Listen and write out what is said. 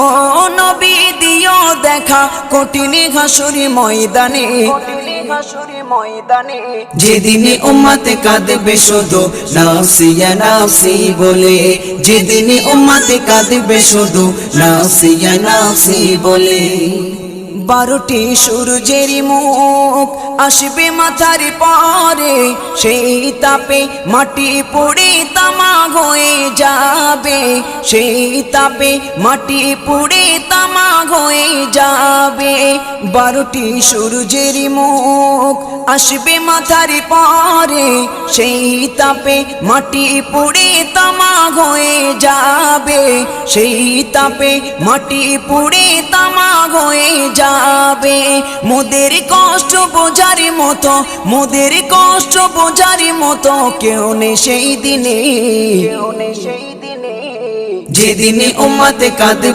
ও নবী দিও দেখা কঠিন হাসুরি ময়দানে, যেদিনে উম্মতে কাঁদবে শুধু নাফসি ইয়া নাফসি বলে, যেদিনে উম্মতে কাঁদবে শুধু নাফসি ইয়া নাফসি বলে। 12টি সূর্যের মুখ আসবে মাথার পরে, সেই তাপে মাটি পুড়ে তামা হয়ে যাবে, সেই তাপে মাটি পুড়ে তামা হয়ে যাবে। 12টি সূর্যের মুখ আসবে মাথার পরে, সেই তাপে মাটি পুড়ে তামা হয়ে যাবে, সেই তাপে মাটি পুড়ে তামা হয়ে যাবে। মোদের কষ্ট বোঝার মতো, মোদের কষ্ট বোঝার মতো কেউ নেই সেই দিনে, যেদিনে উম্মতে কাঁদবে।